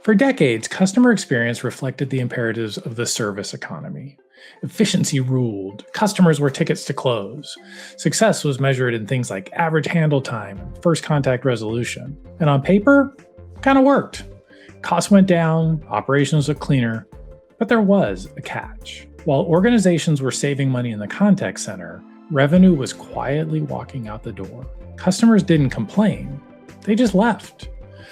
For decades, customer experience reflected the imperatives of the service economy. Efficiency ruled. Customers were tickets to close. Success was measured in things like average handle time and first contact resolution. And on paper, kind of worked. Costs went down, operations looked cleaner, but there was a catch. While organizations were saving money in the contact center, revenue was quietly walking out the door. Customers didn't complain, they just left.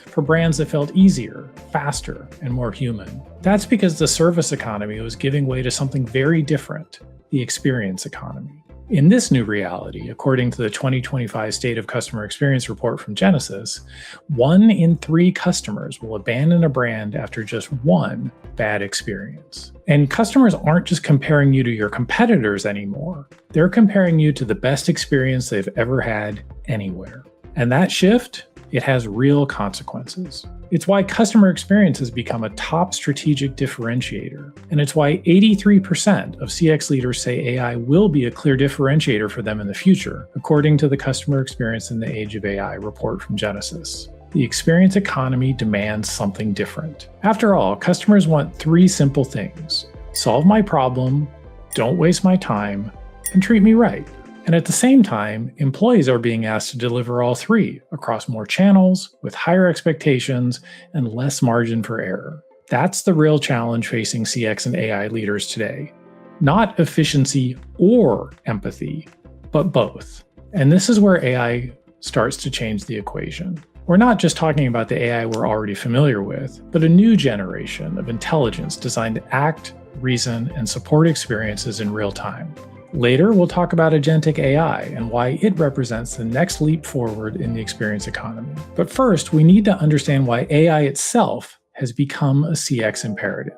For brands that felt easier, faster, and more human. That's because the service economy was giving way to something very different, the experience economy. In this new reality, according to the 2025 State of Customer Experience report from Genesys, 1 in 3 customers will abandon a brand after just one bad experience. And customers aren't just comparing you to your competitors anymore. They're comparing you to the best experience they've ever had anywhere. And that shift, it has real consequences. It's why customer experience has become a top strategic differentiator. And it's why 83% of CX leaders say AI will be a clear differentiator for them in the future, according to the Customer Experience in the Age of AI report from Genesys. The experience economy demands something different. After all, customers want 3 simple things: solve my problem, don't waste my time, and treat me right. And at the same time, employees are being asked to deliver all 3 across more channels, with higher expectations, and less margin for error. That's the real challenge facing CX and AI leaders today. Not efficiency or empathy, but both. And this is where AI starts to change the equation. We're not just talking about the AI we're already familiar with, but a new generation of intelligence designed to act, reason, and support experiences in real time. Later, we'll talk about agentic AI and why it represents the next leap forward in the experience economy. But first, we need to understand why AI itself has become a CX imperative.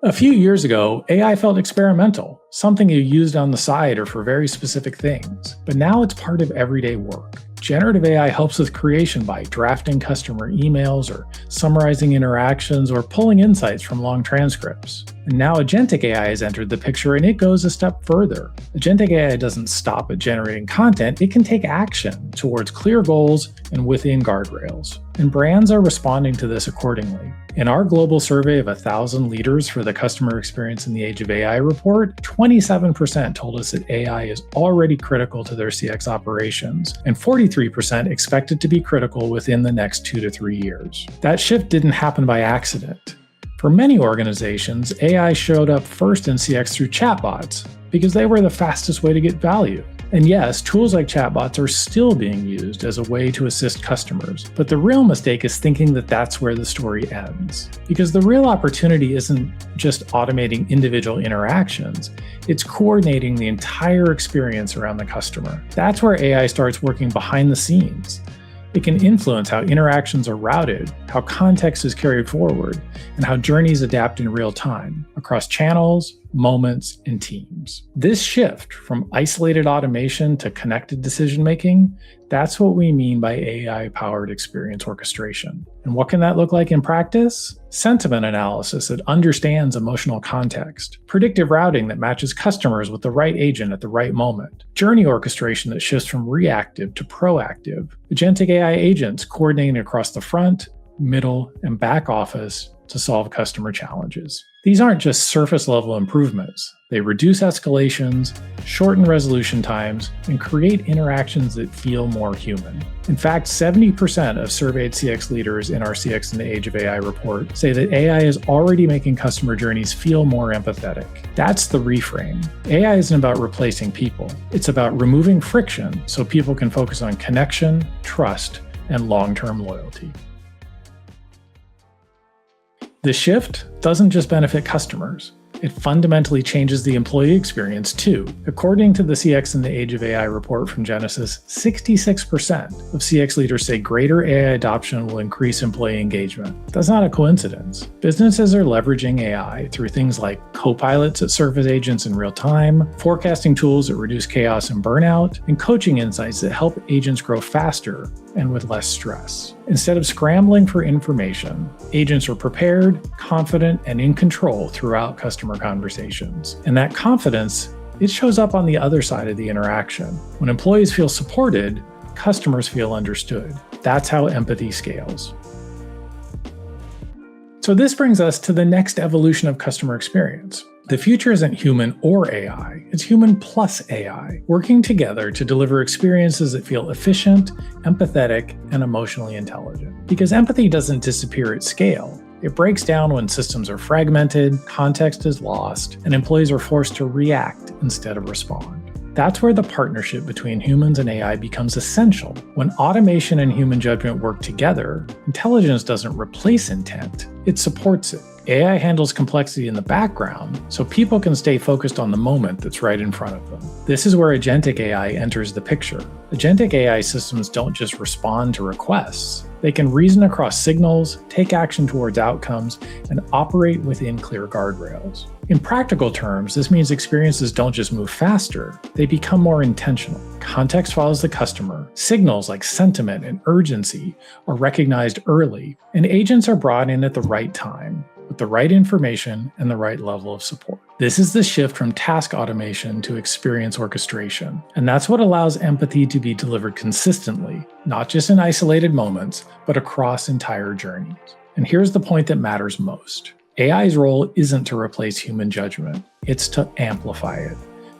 A few years ago, AI felt experimental, something you used on the side or for very specific things. But now it's part of everyday work. Generative AI helps with creation by drafting customer emails or summarizing interactions or pulling insights from long transcripts. And now agentic AI has entered the picture and it goes a step further. Agentic AI doesn't stop at generating content, it can take action towards clear goals and within guardrails. And brands are responding to this accordingly. In our global survey of 1,000 leaders for the Customer Experience in the Age of AI report, 27% told us that AI is already critical to their CX operations, and 43% expect it to be critical within the next 2 to 3 years. That shift didn't happen by accident. For many organizations, AI showed up first in CX through chatbots because they were the fastest way to get value. And yes, tools like chatbots are still being used as a way to assist customers, but the real mistake is thinking that that's where the story ends. Because the real opportunity isn't just automating individual interactions, it's coordinating the entire experience around the customer. That's where AI starts working behind the scenes. It can influence how interactions are routed, how context is carried forward, and how journeys adapt in real time across channels, moments, and teams. This shift from isolated automation to connected decision-making, that's what we mean by AI-powered experience orchestration. And what can that look like in practice? Sentiment analysis that understands emotional context, predictive routing that matches customers with the right agent at the right moment, journey orchestration that shifts from reactive to proactive, agentic AI agents coordinating across the front, middle, and back office to solve customer challenges. These aren't just surface-level improvements. They reduce escalations, shorten resolution times, and create interactions that feel more human. In fact, 70% of surveyed CX leaders in our CX in the Age of AI report say that AI is already making customer journeys feel more empathetic. That's the reframe. AI isn't about replacing people. It's about removing friction so people can focus on connection, trust, and long-term loyalty. This shift doesn't just benefit customers. It fundamentally changes the employee experience too. According to the CX in the Age of AI report from Genesys, 66% of CX leaders say greater AI adoption will increase employee engagement. That's not a coincidence. Businesses are leveraging AI through things like co-pilots that serve as agents in real time, forecasting tools that reduce chaos and burnout, and coaching insights that help agents grow faster and with less stress. Instead of scrambling for information, agents are prepared, confident, and in control throughout customer conversations. And that confidence, it shows up on the other side of the interaction. When employees feel supported, customers feel understood. That's how empathy scales. So this brings us to the next evolution of customer experience. The future isn't human or AI, it's human plus AI, working together to deliver experiences that feel efficient, empathetic, and emotionally intelligent. Because empathy doesn't disappear at scale. It breaks down when systems are fragmented, context is lost, and employees are forced to react instead of respond. That's where the partnership between humans and AI becomes essential. When automation and human judgment work together, intelligence doesn't replace intent, it supports it. AI handles complexity in the background, so people can stay focused on the moment that's right in front of them. This is where agentic AI enters the picture. Agentic AI systems don't just respond to requests. They can reason across signals, take action towards outcomes, and operate within clear guardrails. In practical terms, this means experiences don't just move faster, they become more intentional. Context follows the customer, signals like sentiment and urgency are recognized early, and agents are brought in at the right time, with the right information and the right level of support. This is the shift from task automation to experience orchestration, and that's what allows empathy to be delivered consistently, not just in isolated moments, but across entire journeys. And here's the point that matters most. AI's role isn't to replace human judgment, it's to amplify it,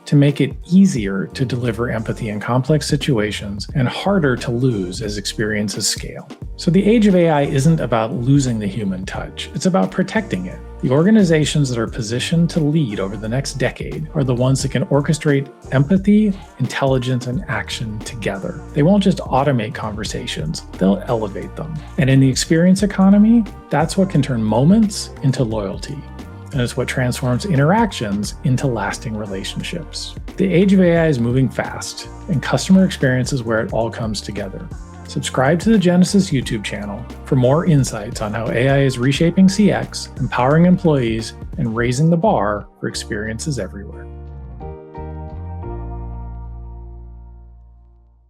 to make it easier to deliver empathy in complex situations and harder to lose as experiences scale. So the age of AI isn't about losing the human touch, it's about protecting it. The organizations that are positioned to lead over the next decade are the ones that can orchestrate empathy, intelligence, and action together. They won't just automate conversations, they'll elevate them. And in the experience economy, that's what can turn moments into loyalty. And it's what transforms interactions into lasting relationships. The age of AI is moving fast, and customer experience is where it all comes together. Subscribe to the Genesys YouTube channel for more insights on how AI is reshaping CX, empowering employees, and raising the bar for experiences everywhere.